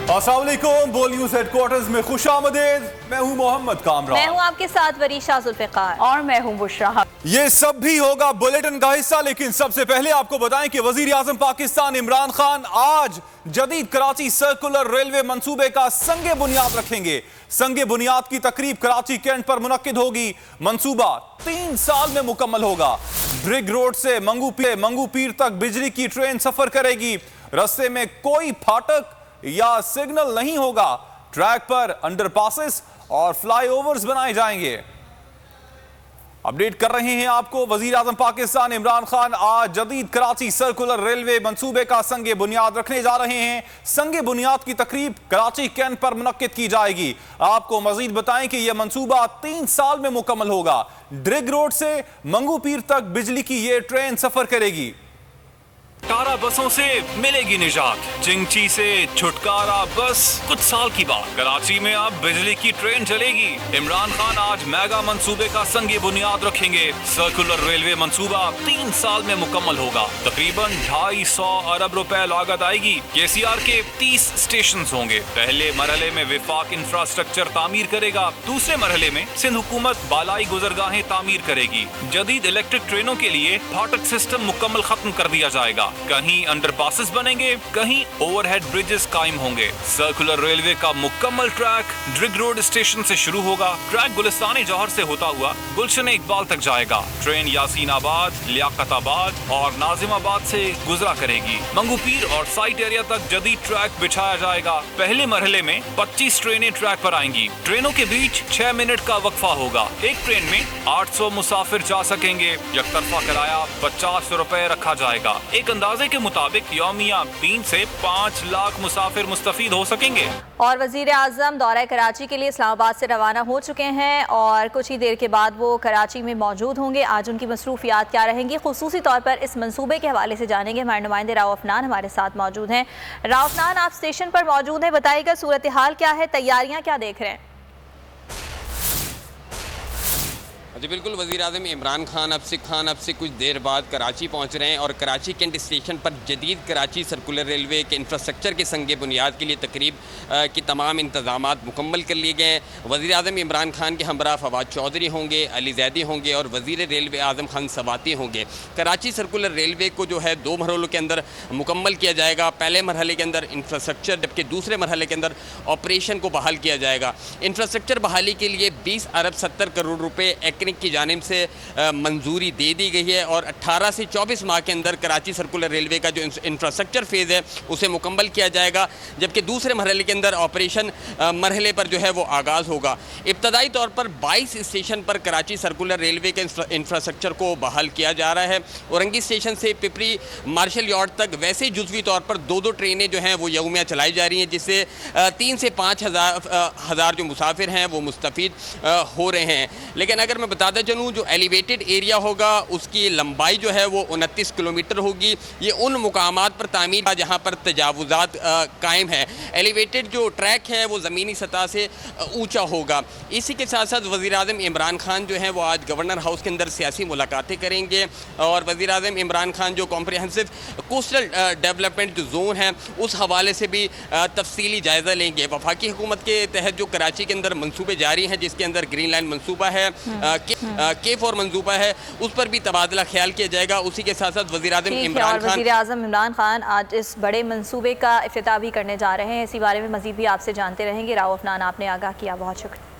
अस्सलाम वालेकुम। बोल न्यूज हेडक्वार्टर्स में खुशामदीद। मैं हूं मोहम्मद कामरान। मैं हूं आपके साथ वरीशा जुल्फिकार और मैं हूं बुशरा। ये सब भी होगा बुलेटिन का हिस्सा, लेकिन सबसे पहले आपको बताएं कि वजीर आजम पाकिस्तान इमरान खान आज जदीद कराची सर्कुलर रेलवे मंसूबे का संगे बुनियाद रखेंगे। संगे बुनियाद की तकरीब कराची कैंट पर मुनक्किद होगी। मंसूबा 3 साल में मुकम्मल होगा। ब्रिग रोड से मंगू पीर तक बिजली की ट्रेन सफर करेगी। रस्ते में कोई फाटक या सिग्नल नहीं होगा। ट्रैक पर अंडरपासेस और फ्लाईओवर्स बनाए जाएंगे। अपडेट कर रहे हैं आपको, वजीर आजम पाकिस्तान इमरान खान आज जदीद कराची सर्कुलर रेलवे मंसूबे का संगे बुनियाद रखने जा रहे हैं। संगे बुनियाद की तकरीब कराची कैंट पर मुनक्किद की जाएगी। आपको मजीद बताएं कि यह मंसूबा 3 साल में मुकम्मल होगा। ड्रिग रोड से मंगू पीर तक बिजली की यह ट्रेन सफर करेगी। टारा बसों से मिलेगी निजात, चिंची से छुटकारा बस कुछ साल की बात। कराची में अब बिजली की ट्रेन चलेगी। इमरान खान आज मेगा मंसूबे का संगे बुनियाद रखेंगे। सर्कुलर रेलवे मंसूबा 3 साल में मुकम्मल होगा। तकरीबन 250 अरब रुपए लागत आएगी। केसीआर के 30 स्टेशन होंगे। पहले मरहले में विफाक इंफ्रास्ट्रक्चर तामीर करेगा। दूसरे मरहले में सिंध हुकूमत बालाई गुजरगाहें तामीर करेगी। जदीद इलेक्ट्रिक ट्रेनों के लिए फाटक सिस्टम मुकम्मल खत्म कर दिया जाएगा। कहीं अंडरपासेस बनेंगे, कहीं ओवरहेड ब्रिजेस कायम होंगे। सर्कुलर रेलवे का मुकम्मल ट्रैक ड्रिग रोड स्टेशन से शुरू होगा। ट्रैक गुलिस्तान जौहर से होता हुआ गुलशन इकबाल तक जाएगा। ट्रेन यासीनाबाद, लियाकताबाद और नाजिमाबाद से गुजरा करेगी। मंगू पीर और साइट एरिया तक जदीद ट्रैक बिछाया जाएगा। पहले मरहले में 25 ट्रेनें ट्रैक पर आएंगी। ट्रेनों के बीच 6 मिनट का वक्फा होगा। एक ट्रेन में 800 मुसाफिर जा सकेंगे। यकतरफा किराया 50 रुपए रखा जाएगा। एक अंदाजे के मुताबिक यौमिया 3 से 5 लाख मुसाफिर मुस्तफीद हो सकेंगे। और वजीर आजम दौरा कराची के लिए इस्लामाबाद से रवाना हो चुके हैं और कुछ ही देर के बाद वो कराची में मौजूद होंगे। आज उनकी मसरूफियात क्या रहेंगी, खुसूसी तौर पर इस मंसूबे के हवाले से जानेंगे। हमारे नुमाइंदे राव अफनान हमारे साथ मौजूद हैं। राव अफनान, आप स्टेशन पर मौजूद हैं, बताइएगा सूरत हाल क्या है, तैयारियां क्या देख रहे हैं? जी बिल्कुल, वज़ीर आज़म इमरान खान अब से कुछ देर बाद कराची पहुंच रहे हैं और कराची कैंट स्टेशन पर जदीद कराची सर्कुलर रेलवे के इंफ्रास्ट्रक्चर के संगे बुनियाद के लिए तकरीब की तमाम इंतजामात मुकम्मल कर लिए गए हैं। वज़ीर आज़म इमरान खान के हमरा फवाद चौधरी होंगे, अली जैदी होंगे और वज़ीर रेलवे आज़म खान सवाती होंगे। कराची सर्कुलर रेलवे को जो है 2 मरहलों के अंदर मुकम्मल किया जाएगा। पहले मरहले के अंदर इंफ्रास्ट्रक्चर, जबकि दूसरे मरहले के अंदर ऑपरेशन को बहाल किया जाएगा। इंफ्रास्ट्रक्चर बहाली के लिए 20 अरब 70 करोड़ रुपये की जानिब से मंजूरी दे दी गई है और 18 से 24 माह के अंदर कराची सर्कुलर रेलवे का जो इंफ्रास्ट्रक्चर फेज़ है उसे मुकम्मल किया जाएगा। जबकि दूसरे मरहले के अंदर ऑपरेशन मरहले पर जो है वो आगाज़ होगा। इब्तदाई तौर पर 22 स्टेशन पर कराची सर्कुलर रेलवे के इंफ्रास्ट्रक्चर को बहाल किया जा रहा है। औरंगी स्टेशन से पिपरी मार्शल यार्ड तक वैसे जुज़वी तौर पर 2-2 ट्रेनें जो हैं वो यौमिया चलाई जा रही हैं, जिससे 3 से 5 हज़ार जो मुसाफिर हैं वो मुस्तफ़ीद हो रहे हैं। लेकिन अगर मैं बताता चलूँ, जो एलिवेटेड एरिया होगा उसकी लंबाई जो है वो 29 किलोमीटर होगी। ये उन मुकामात पर तामीर जहाँ पर तजावुज़ात कायम है। एलिवेटेड जो ट्रैक है वो ज़मीनी सतह से ऊंचा होगा। इसी के साथ साथ वज़ीर आज़म इमरान खान जो है वो आज गवर्नर हाउस के अंदर सियासी मुलाकातें करेंगे और वज़ीर आज़म इमरान खान जो कॉम्प्रिहेंसिव कोस्टल डेवलपमेंट जो जोन है उस हवाले से भी तफसीली जायज़ा लेंगे। वफाकी हुकूमत के तहत जो कराची के अंदर मनसूबे जारी हैं, जिसके अंदर ग्रीन लाइन मनसूबा है, केफ और मंसूबा है, उस पर भी तबादला ख्याल किया जाएगा। उसी के साथ साथ वज़ीर आज़म इमरान खान आज इस बड़े मंसूबे का इफ्तिताह भी करने जा रहे हैं। इसी बारे में मज़ीद भी आपसे जानते रहेंगे। राव अफनान, आपने आगाह किया, बहुत शुक्रिया।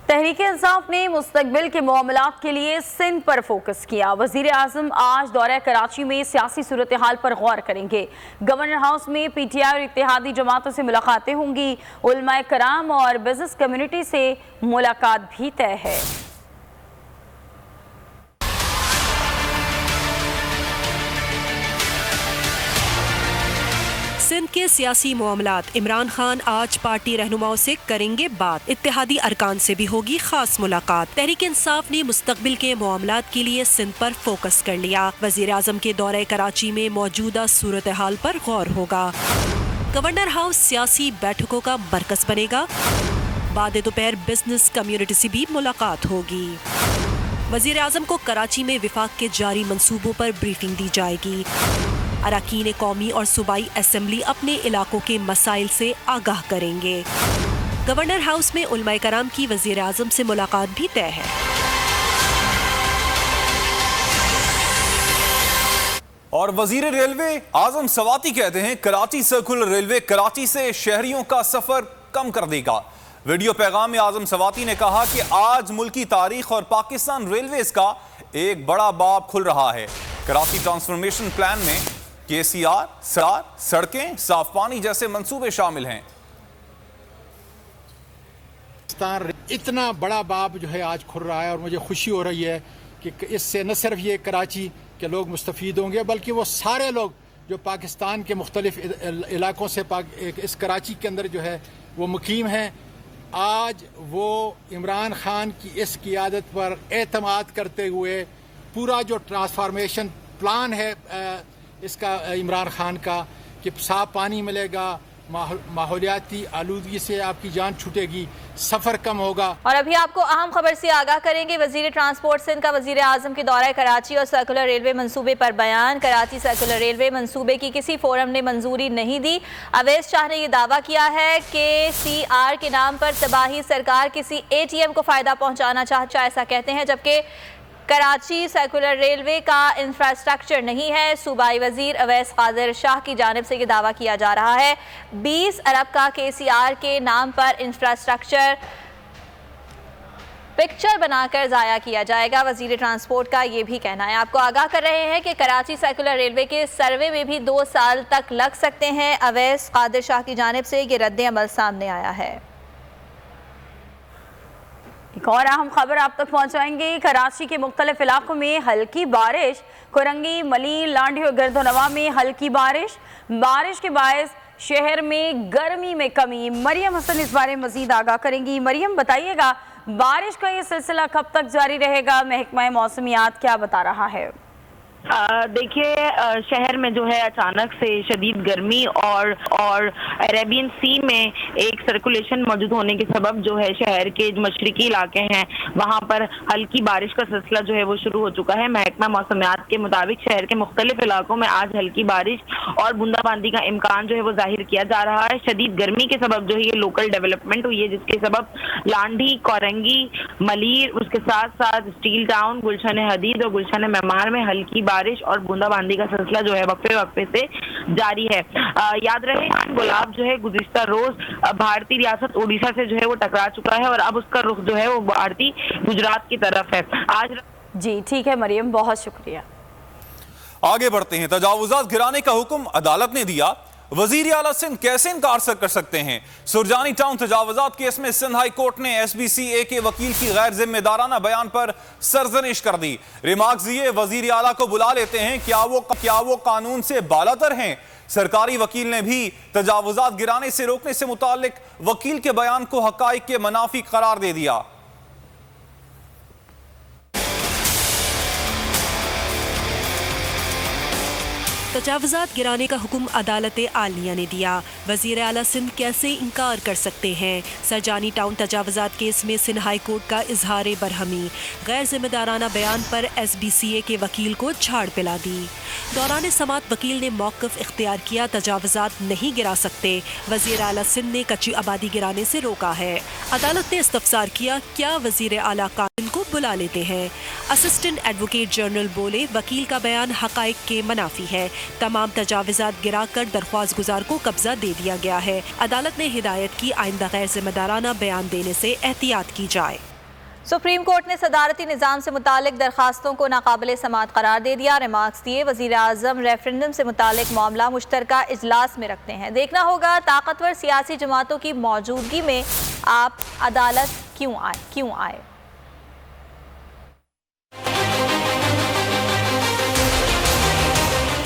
तहरीक इंसाफ ने मुस्तकबिल के मामलात के लिए सिंध पर फोकस किया। वज़ीर आज़म आज दौरा कराची में सियासी सूरत हाल पर गौर करेंगे। गवर्नर हाउस में PTI और इत्तेहादी जमातों से मुलाकातें होंगी। उलमाए कराम और बिजनेस कम्युनिटी से मुलाकात भी तय है। सिंध के सियासी मामलात, इमरान खान आज पार्टी रहनुमाओं से करेंगे बात। इत्तेहादी अरकान से भी होगी खास मुलाकात। तहरीक इंसाफ ने मुस्तकबिल के मामलात के लिए सिंध पर फोकस कर लिया। वजीर आजम के दौरे कराची में मौजूदा सूरत हाल पर गौर होगा। गवर्नर हाउस सियासी बैठकों का मरकज बनेगा। बाद दोपहर बिजनेस कम्युनिटी से भी मुलाकात होगी। वजीर आजम को कराची में विफाक के जारी मंसूबों पर ब्रीफिंग दी जाएगी। अरकान कौमी और सूबाई असेंबली अपने इलाकों के मसाइल से आगाह करेंगे। गवर्नर हाउस में उलमाए कराम की वजीर आजम से मुलाकात भी तय है। और वजीर रेलवे आजम सवाती कहते हैं कराची सर्कुलर रेलवे कराची से शहरियों का सफर कम कर देगा। वीडियो पैगाम में आजम सवाती ने कहा कि आज मुल्की तारीख और पाकिस्तान रेलवेज का एक बड़ा बाब खुल रहा है। कराची ट्रांसफॉर्मेशन प्लान में केसीआर, सड़कें, साफ पानी जैसे मंसूबे शामिल हैं। इतना बड़ा बाब जो है आज खुल रहा है और मुझे खुशी हो रही है कि इससे न सिर्फ ये कराची के लोग मुस्तफ़ीद होंगे बल्कि वो सारे लोग जो पाकिस्तान के मुख्तलिफ इलाकों से इस कराची के अंदर जो है वो मुकीम हैं। आज वो इमरान खान की इस क़ियादत पर एतमाद करते हुए पूरा जो ट्रांसफॉर्मेशन प्लान है इसका इमरान खान का कि साफ पानी मिलेगा, माहौलियाती आलूदगी से आपकी जान छूटेगी, सफर कम होगा। और अभी आपको अहम खबर से आगाह करेंगे। वजीर ट्रांसपोर्ट सिंध का वजीर आजम के दौरा कराची और सर्कुलर रेलवे मंसूबे पर बयान। कराची सर्कुलर रेलवे मंसूबे की किसी फोरम ने मंजूरी नहीं दी। अवैस शाह ने यह दावा किया है कि CR के नाम पर तबाही सरकार किसी ATM को फायदा पहुंचाना चाहता, ऐसा कहते हैं, जबकि कराची सर्कुलर रेलवे का इंफ्रास्ट्रक्चर नहीं है। सूबाई वजीर अवैस कादिर शाह की जानिब से ये दावा किया जा रहा है 20 अरब का KCR के नाम पर इंफ्रास्ट्रक्चर पिक्चर बनाकर ज़ाया किया जाएगा। वजीर ट्रांसपोर्ट का ये भी कहना है। आपको आगाह कर रहे हैं कि कराची सर्कुलर रेलवे के सर्वे में भी 2 साल तक लग सकते हैं। अवैस कादिर शाह की जानिब से ये रद्द अमल सामने आया है। एक और अहम खबर आप तक पहुंचाएंगे। कराची के मुख्तलिफ इलाकों में हल्की बारिश, कुरंगी, मली, लांडी और गर्दोनवा में हल्की बारिश के बायस शहर में गर्मी में कमी। मरियम हसन इस बारे में मजीद आगाह करेंगी। मरियम, बताइएगा बारिश का ये सिलसिला कब तक जारी रहेगा? महकमा मौसमियात क्या बता रहा है? देखिए, शहर में जो है अचानक से शदीद गर्मी और अरेबियन सी में एक सर्कुलेशन मौजूद होने के सबब जो है शहर के जो मशरकी इलाके हैं वहाँ पर हल्की बारिश का सिलसिला जो है वो शुरू हो चुका है। महकमा मौसमियात के मुताबिक शहर के मुख्तलिफ इलाकों में आज हल्की बारिश और बूंदाबांदी का इम्कान जो है वो जाहिर किया जा रहा है। शदीद गर्मी के सबब जो है ये लोकल डेवलपमेंट हुई है, जिसके सबब लांडी, कोरंगी, मलीर, उसके साथ साथ स्टील टाउन, गुलशन हदीद और गुलशन मेमार में हल्की बारिश और बूंदाबांदी का सिलसिला जो है वक्फे से जारी है। याद रहे गुलाब जो है गुज़िश्ता रोज भारतीय रियासत उड़ीसा से जो है वो टकरा चुका है और अब उसका रुख जो है वो भारतीय गुजरात की तरफ है। आज जी ठीक है मरियम, बहुत शुक्रिया। आगे बढ़ते हैं। तजावुजात गिराने का हुक्म अदालत ने दिया, वजीर आला सिंध कैसे इनकार कर सकते हैं? सुरजानी टाउन तजावुजात केस में सिंध हाई कोर्ट ने SBCA के वकील की गैर जिम्मेदाराना बयान पर सरजनिश कर दी। रिमार्क्स दिए, वजीर आला को बुला लेते हैं, क्या वो कानून से बालातर हैं? सरकारी वकील ने भी तजावुजात गिराने से रोकने से मुताल्लिक वकील के बयान को हकाइक के मनाफी करार दे दिया। तजावुजात गिराने का हुक्म अदालत आलिया ने दिया, वजीर आला सिंध कैसे इनकार कर सकते हैं? सरजानी टाउन तजावुजात केस में सिंध हाई कोर्ट का इजहार बरहमी, गैर जिम्मेदाराना बयान पर SBCA के वकील को झाड़ पिला दी। दौरान समात वकील ने मौक़िफ़ इख्तियार किया, तजावुजात नहीं गिरा सकते, वजीर आला सिंध ने कच्ची आबादी गिराने से रोका है। अदालत ने इस्तफसार किया, क्या वजीर आला कानून को बुला लेते हैं? असिस्टेंट एडवोकेट जनरल बोले, वकील का बयान हकाइक के मनाफी है, तमाम तजावुजात गिराकर दरख्वास्त गुजार को कब्जा दे दिया गया है। अदालत ने हिदायत की, आइंदा गैर जिम्मेदाराना बयान देने से एहतियात की जाए। सुप्रीम कोर्ट ने सदारती निज़ाम से मुतालिक दरखास्तों को नाकाबिले समात करार दे दिया। रिमार्क्स दिए, वज़ीर आज़म रेफरेंडम से मुतालिक मामला मुश्तरका इजलास में रखते हैं। देखना होगा ताकतवर सियासी जमातों की मौजूदगी में आप अदालत क्यों आए।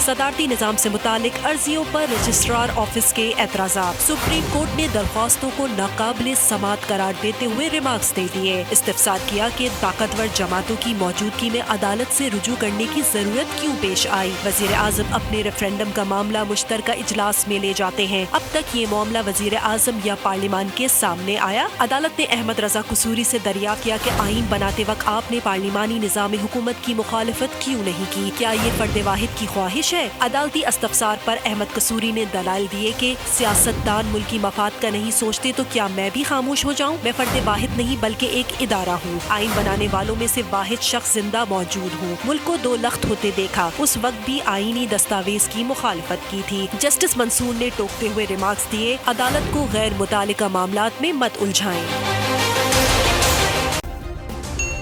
सदारती निज़ाम से मुतालिक अर्जियों पर रजिस्ट्रार ऑफिस के एतराज़ात। सुप्रीम कोर्ट ने दरख्वास्तों को नाकाबिले समात करार देते हुए रिमार्क्स दे दिए। इस्तिफसार किया कि ताकतवर जमातों की मौजूदगी में अदालत से रुजू करने की जरूरत क्यों पेश आई। वजीर आजम अपने रेफरेंडम का मामला मुश्तरका इजलास में ले जाते हैं। अब तक ये मामला वजीर आजम या पार्लिमान के सामने आया। अदालत ने अहमद रजा कसूरी से दरियाफ्त किया कि आईन बनाते वक्त आपने पार्लिमानी निज़ाम हुकूमत की मुखालिफत क्यों नहीं की? क्या ये फर्द वाहिद की ख्वाहिश साजिश है। अदालती इस्तफसार पर अहमद कसूरी ने दलाइल दिए कि सियासतदान मुल्की मफाद का नहीं सोचते तो क्या मैं भी खामोश हो जाऊं? मैं फर्द वाहिद नहीं बल्कि एक इदारा हूँ। आइन बनाने वालों में से वाहिद शख्स जिंदा मौजूद हूँ। मुल्क को 2 लख्त होते देखा, उस वक्त भी आईनी दस्तावेज की मुखालफत की थी। जस्टिस मंसूर ने टोकते हुए रिमार्क्स दिए, अदालत को गैर मुतालिका मामलात में मत उलझाएं।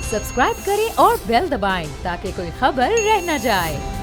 सब्सक्राइब करें और बेल दबाएं ताकि कोई खबर रह न जाए।